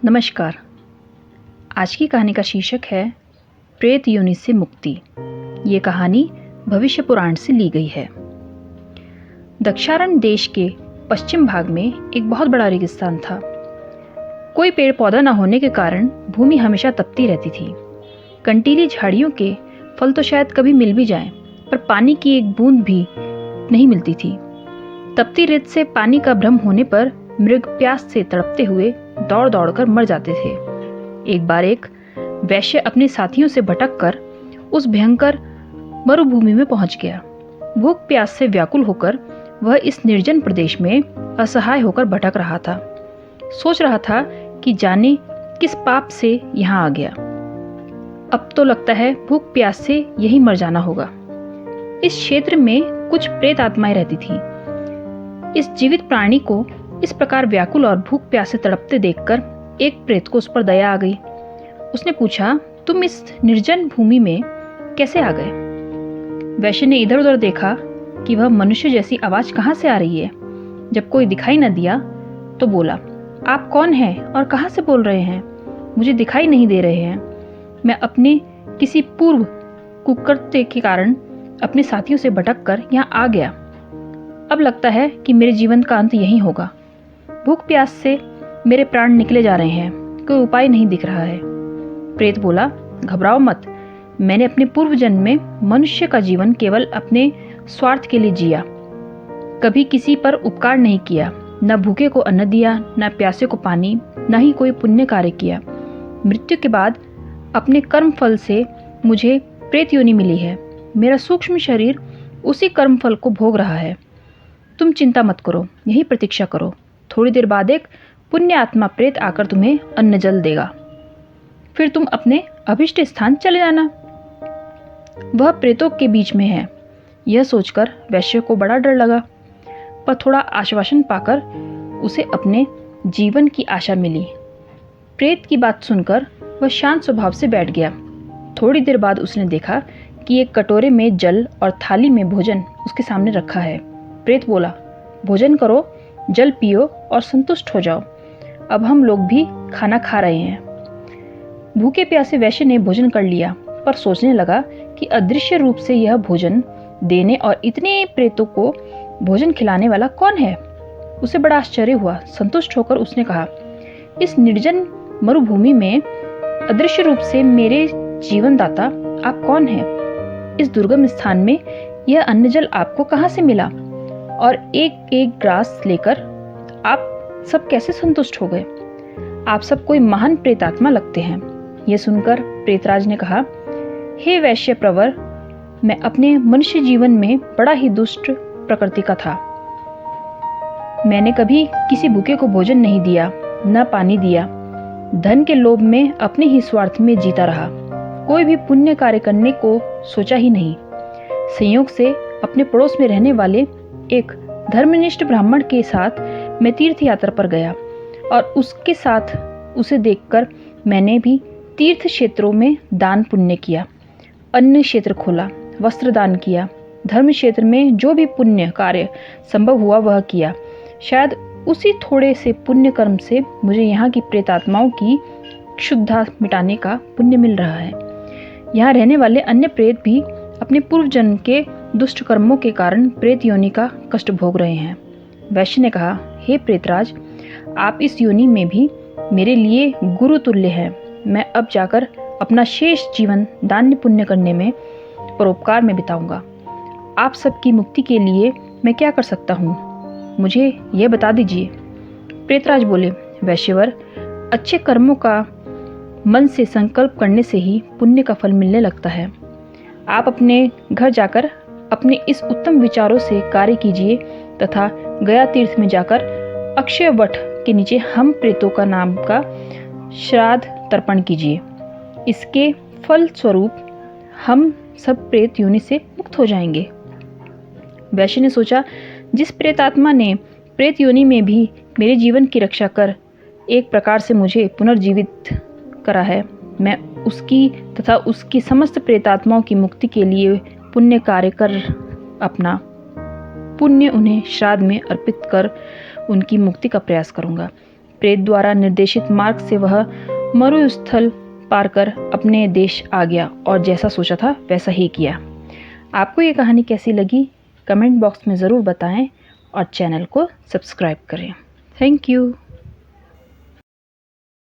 नमस्कार। आज की कहानी का शीर्षक है प्रेत योनि से मुक्ति। ये कहानी भविष्य पुराण से ली गई है। दक्षारण देश के पश्चिम भाग में एक बहुत बड़ा रेगिस्तान था। कोई पेड़ पौधा न होने के कारण भूमि हमेशा तपती रहती थी। कंटीली झाड़ियों के फल तो शायद कभी मिल भी जाएं, पर पानी की एक बूंद भी नहीं मिलती थी। तपती रेत से पानी का भ्रम होने पर मृग प्यास से तड़पते हुए दौड़ दौड़कर मर जाते थे। एक बार एक वैश्य अपने साथियों से भटककर उस भयंकर मरुभूमि में पहुंच गया। भूख प्यास से व्याकुल होकर वह इस निर्जन प्रदेश में असहाय होकर भटक रहा था। सोच रहा था कि जाने किस पाप से यहाँ आ गया। अब तो लगता है भूख प्यास से यही मर जाना होगा। इस क्षेत्र में कुछ प्रेत आत्माएं रहती थी। इस जीवित प्राणी को इस प्रकार व्याकुल और भूख प्यास से तड़पते देखकर एक प्रेत को उस पर दया आ गई। उसने पूछा, तुम इस निर्जन भूमि में कैसे आ गए? वैश्य ने इधर उधर देखा कि वह मनुष्य जैसी आवाज कहाँ से आ रही है। जब कोई दिखाई न दिया तो बोला, आप कौन हैं और कहाँ से बोल रहे हैं? मुझे दिखाई नहीं दे रहे हैं। मैं अपने किसी पूर्व कुकृत्य के कारण अपने साथियों से भटक कर यहाँ आ गया। अब लगता है कि मेरे जीवन का अंत यही होगा। भूख प्यास से मेरे प्राण निकले जा रहे हैं, कोई उपाय नहीं दिख रहा है। प्रेत बोला, घबराओ मत। मैंने अपने पूर्व जन्म में मनुष्य का जीवन केवल अपने स्वार्थ के लिए जिया। कभी किसी पर उपकार नहीं किया, न भूखे को अन्न दिया, न प्यासे को पानी, न ही कोई पुण्य कार्य किया। मृत्यु के बाद अपने कर्म फल से मुझे प्रेत योनि मिली है। मेरा सूक्ष्म शरीर उसी कर्म फल को भोग रहा है। तुम चिंता मत करो, यही प्रतीक्षा करो। थोड़ी देर बाद एक पुण्य आत्मा प्रेत आकर तुम्हें अन्न जल देगा, फिर तुम अपने अभिष्ट स्थान चले जाना। वह प्रेतों के बीच में है। यह सोचकर वैश्य को बड़ा डर लगा, पर थोड़ा आश्वासन पाकर उसे अपने जीवन की आशा मिली। प्रेत की बात सुनकर वह शांत स्वभाव से बैठ गया। थोड़ी देर बाद उसने देखा कि एक कटोरे में जल और थाली में भोजन उसके सामने रखा है। प्रेत बोला, भोजन करो, जल पियो और संतुष्ट हो जाओ। अब हम लोग भी खाना खा रहे हैं। भूखे प्यासे वैश्य ने भोजन कर लिया, पर सोचने लगा कि अदृश्य रूप से यह भोजन देने और इतने प्रेतों को भोजन खिलाने वाला कौन है? उसे बड़ा आश्चर्य हुआ। संतुष्ट होकर उसने कहा, इस निर्जन मरुभूमि में अदृश्य रूप से मेरे जीवनदाता आप कौन हैं? इस दुर्गम स्थान में यह अन्न जल आपको कहाँ से मिला? और एक एक ग्रास लेकर आप सब कैसे संतुष्ट हो गए? आप सब कोई महान प्रेतात्मा लगते हैं। यह सुनकर प्रेतराज ने कहा, हे वैश्य प्रवर, मैं अपने मनुष्य जीवन में बड़ा ही दुष्ट प्रकृति का था। मैंने कभी किसी भूखे को भोजन नहीं दिया, न पानी दिया। धन के लोभ में अपने ही स्वार्थ में जीता रहा। कोई भी पुण्य कार्य करने को सोचा ही नहीं। संयोग से अपने पड़ोस में रहने वाले एक धर्मनिष्ठ ब्राह्मण के साथ मैं तीर्थ यात्रा पर गया और उसके साथ उसे देखकर मैंने भी तीर्थ क्षेत्रों में दान पुण्य किया। अन्न क्षेत्र खोला, वस्त्र दान किया। धर्म क्षेत्र में जो भी पुण्य कार्य संभव हुआ वह किया। शायद उसी थोड़े से पुण्य कर्म से मुझे यहाँ की प्रेतात्माओं की क्षुधा मिटाने का पुण्य मिल रहा है। यहाँ रहने वाले अन्य प्रेत भी अपने पूर्व जन्म के दुष्ट कर्मों के कारण प्रेत योनि का कष्ट भोग रहे हैं। वैश्य ने कहा, हे प्रेतराज, आप इस योनि में भी मेरे लिए गुरु तुल्य हैं। मैं अब जाकर अपना शेष जीवन दान पुण्य करने में, परोपकार में बिताऊंगा। आप सबकी मुक्ति के लिए मैं क्या कर सकता हूँ, मुझे यह बता दीजिए। प्रेतराज बोले, वैश्यवर, अच्छे कर्मों का मन से संकल्प करने से ही पुण्य का फल मिलने लगता है। आप अपने घर जाकर अपने इस उत्तम विचारों से कार्य कीजिए तथा गया तीर्थ में जाकर अक्षय वट के नीचे हम प्रेतों का नाम का श्राद्ध तर्पण कीजिए। इसके फल स्वरूप हम सब प्रेत योनि से मुक्त हो जाएंगे। वैश्य ने सोचा, जिस प्रेतात्मा ने प्रेत योनि में भी मेरे जीवन की रक्षा कर एक प्रकार से मुझे पुनर्जीवित करा है, मैं उसकी तथा उसकी समस्त प्रेतात्माओं की मुक्ति के लिए पुण्य कार्य कर अपना पुण्य उन्हें श्राद्ध में अर्पित कर उनकी मुक्ति का प्रयास करूंगा। प्रेत द्वारा निर्देशित मार्ग से वह मरुस्थल पार कर अपने देश आ गया और जैसा सोचा था वैसा ही किया। आपको ये कहानी कैसी लगी कमेंट बॉक्स में ज़रूर बताएं और चैनल को सब्सक्राइब करें। Thank you.